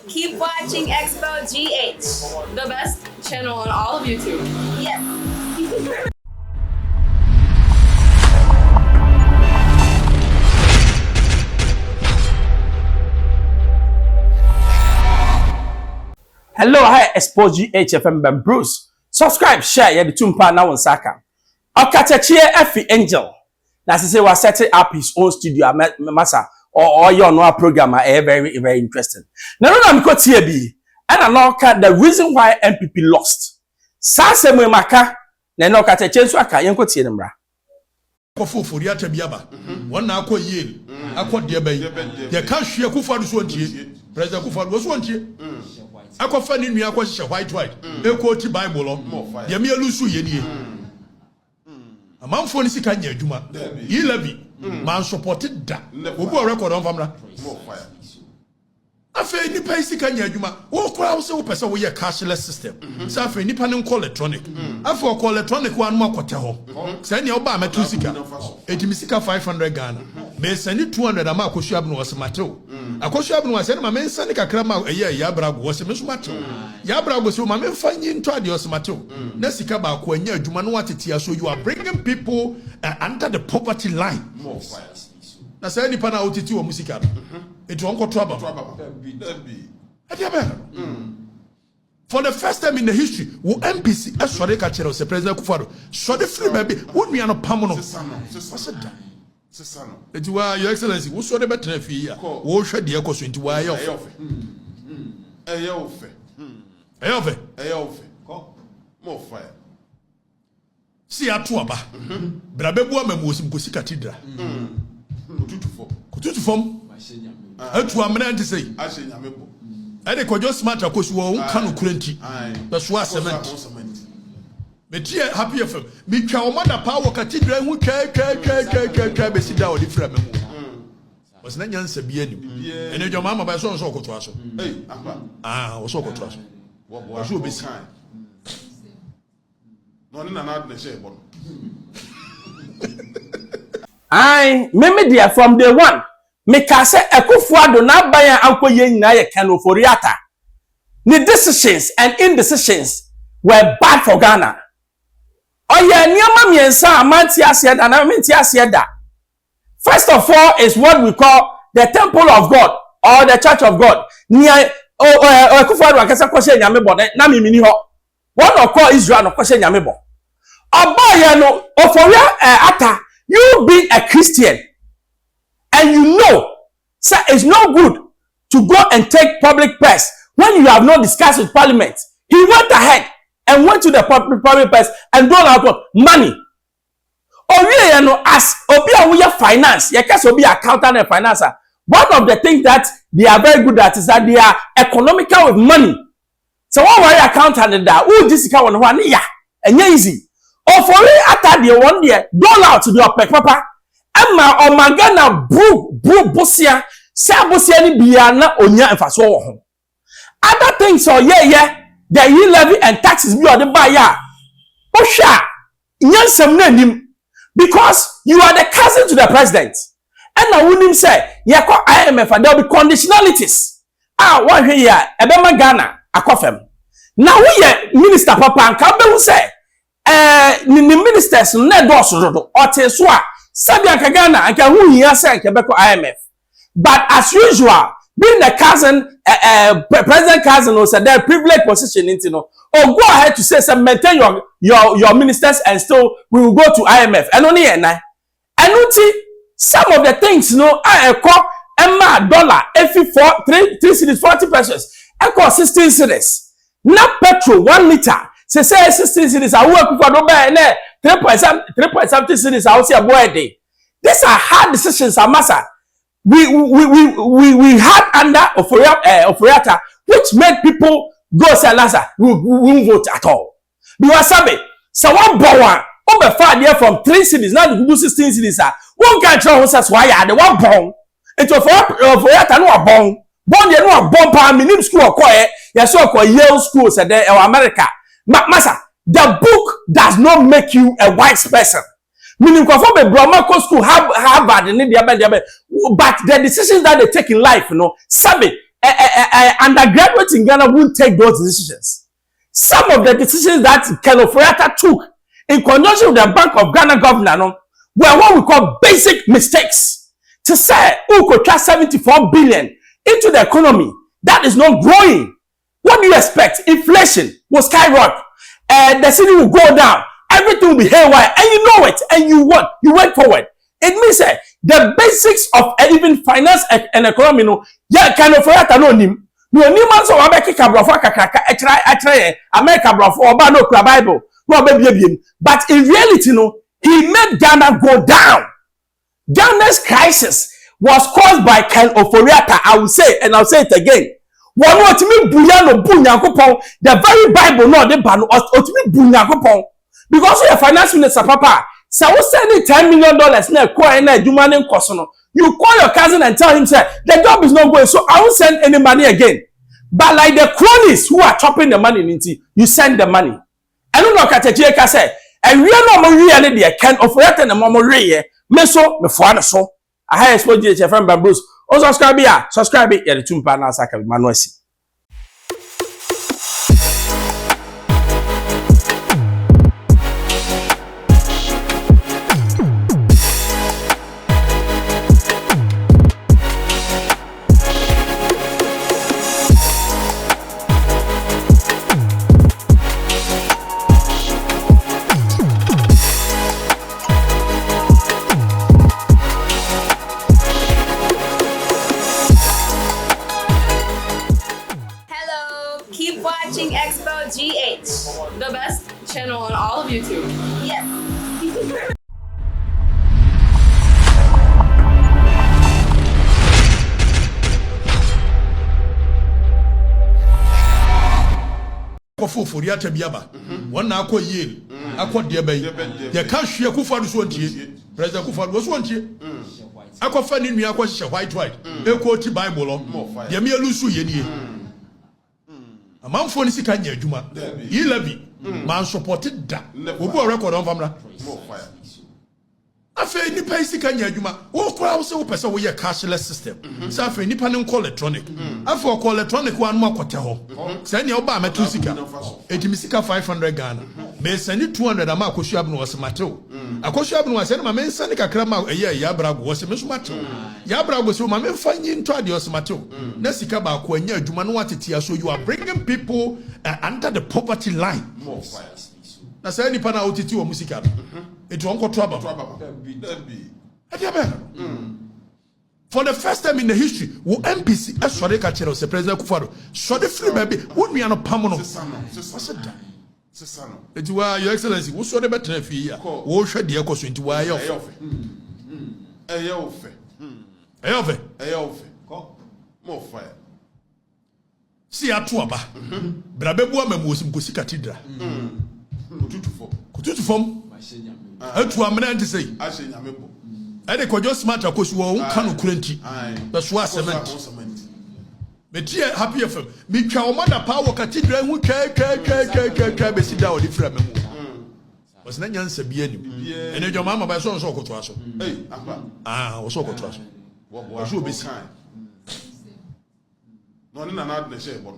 Keep watching Xposed GH, the best channel on all of YouTube. Yes. Hello, hi, Xposed GHFM Ben Bruce. Subscribe, share, yeah, the tumpa now on Saka. Okatakyie Effie Angel. Now, say was setting up his own studio, massa, or your no program, very, very interesting. Now, I'm got here be, and I know the reason why MPP lost. Sase mo maka, na no Okatakyie so aka, yen got here mbra. Kofo foriata biaba. Won na akọ yie, akọ de ban. Ye ka hwe Akufo-Addo so ntie. President Akufo-Addo so ntie. Akọfa ni nua akọ hye white. Eko ti Bible lo. Ye me elusu ye nie. Amanfo ni sika nya adwuma. Yi levi. Man supported da. Obu o record on famra. Afa nipa sika nya adwuma. Wo kora wo se wo pese wo ye cashless system. Sa afa nipa ne nko electronic. Afa o electronic wa no akote ho. Sa ne oba metu sika. Etimi sika 500 Ghana. Me sani 200 ama akosua abno wo se matew. Akosua abno wo se ma me sani kakra ma eye ya brago wo se me so matew. Ya brago se ma me fanyi nto ade wo se matew. Na sika ba ko anya adwuma no watete so you are bringing people under the poverty line. More fire. Na say nipa na otiti wo musika no. Etu onko to aba. For the first time in the history, wo MPC asore ka kire o President Akufo-Addo. So the free baby, wo nua no pam no. Sesano. Etu wa your excellency, wo so de betra fi ya. Wo hwe de ekoso nti wa ya ofe. Ko more fire. Si atu aba. Brabebu amamu osim kosi cathedral. Kututu fom. Atu amena nti sei. Ashenyamebo. Ade kojo smart akosu wo nka no kurenti. Beso cement. Metie happy FM. Me twa o mother power cathedral hu twa be sida o di fra memu. Was na nyansa bi anim. Ene jo mama ba so okoto aso. O so okoto aso. Wo so obesi. No na na de share bon. Me dear from day one. Me ka say Akufo-Addo na ban ankoye nyina ye kan oforiata. The decisions and indecisions were bad for Ghana. Oye nioma miensa amanti asieda na menti asieda. First of all is what we call the temple of God or the church of God. Nia Akufo-Addo akasa kwose nyame bo na mimini ho. One of call Israel no kwose nyame bo. Oboye no oforia ata you being a Christian and you know sir it's no good to go and take public press when you have not discussed with parliament. He went ahead and went to the public press and dole out what money. Owie no as obi a finance, you can be accountant and financer. One of the things that they are very good at is that they are economical with money. So what were accountant that who this ka won ho an ya enye easy. Or for we after the one there dole out to the opec papa. Emma omagana bosia say bosia ni bia na onya emfaso wo ho. Other things so the levy and taxes be on the buyer. Osha nyansam na nim because you are the cousin to the president. And na wonim say ye call IMF and there will be conditionalities. One here ebema Ghana akofem. Now we minister papa and ka be hu say ni ministers na do so do oteso a Sabia Ghana and can who here say Quebec IMF. But as usual, being the cousin, president cousin was a privileged position into no. Or go ahead to say some maintain your ministers and still we will go to IMF. And only and some of the things I call Emma dollar every 3 cities 40 pesos. I call 16 cities. Now petrol 1 liter. Say 16 cities. I work for no better 3 something cities. I will say a boy a day. These are hard decisions, Amasa. We had under Oforiata, which made people go say Lasa. We won't vote at all. Because so one born over 5 years from 3 cities now to do 16 cities. One country was why I the one born. It was Oforiata no born. Born you no born pa minim school or quiet. You saw Yale school said there or America. Masa, the book does not make you a wise person. Meaning, conform a Brahma school, Harvard, and but the decisions that they take in life, Sabi, undergraduates in Ghana won't take those decisions. Some of the decisions that Ken Ofori-Atta took in conjunction with the Bank of Ghana governor were what we call basic mistakes. To say, who could trust 74 billion into the economy that is not growing. What do you expect? Inflation will skyrocket. The city will go down. Everything will be haywire. And you know it. And you what? You went forward. It means the basics of even finance and economy, yeah, Ken Ofori-Atta no nim. No man so abeki kabrofo kakraka etre America brofo oba no kura Bible. No baby. But in reality, he made Ghana go down. Ghana's crisis was caused by Ken Ofori-Atta. I will say, and I'll say it again. One what me buyano bunyankopon, the very Bible no de ban otimi bunyankopon. Because your finance minister papa, so we send $10 million na kwa na adwuma ne nkoso no. You call your cousin and tell him say the job is not going, so I won't send any money again. But like the cronies who are chopping the money into, you send the money. And no Okatakyie ka say, and we are no more really there Ken Ofori-Atta na more re me so me fo so. I have Xposed GH from Bambus. O subscribe ya, subscribe ya the tumpa na saka bi manuasi. Keep watching Xposed GH, the best channel on all of YouTube. Yes. Ofori-Atta biaba. One na akọ Yale. Akọ de bay. Ye ka hwe Akufo-Addo so ntie. President Akufo-Addo so ntie. Akọ fa ni nua akọ hye white. Eko ti Bible lo. Ye me elusu ye nie. Amanfo ni sika nya adwuma. Yi levi. Man supported da. Obu o record on famra. Afa nipa sika nya adwuma. Wo kora wo se wo pese wo ye cashless system. Sa afa nipa ne nko electronic. Afa o call electronic wa no akote ho. Sa ne oba metu sika. Etimi sika 500 Ghana. Me send 200 ama akoshu abno wo se matew. Akoshu abno wo se na me send kakra ma eye ya brago wo se me so matew. Ya brago se ma me fanyi nto ade wo se matew. Na sika ba ko anya adwuma no atete so you are bringing people under the poverty line. Na say nipa na otiti wo musika no. It won't go trouble. For the first time in the history, wo MPC sorry ka kire o President Akufo-Addo. Sorry free baby. Wo nua no pam no. Sesano. Etiwa your excellency, wo sorry betra fi ya. Wo hwe de ekoso ntiwa ya ofe. Ko. Mo fire. Si atu aba. Brabebu amamuosim kosi cathedral. Kututu fom. Atu amena nti sei. Ashe nyamebo. Ede kojo smart akosi wo nka no kurenti. Be so cement. Metie happy FM. Mi twa o mother power cathedral hu twa be si da o di fra memu. Was na nyansa bi anim. Ene jo mama ba so okoto aso. Wo so okoto aso. Wo so obesi. No na na na share bon.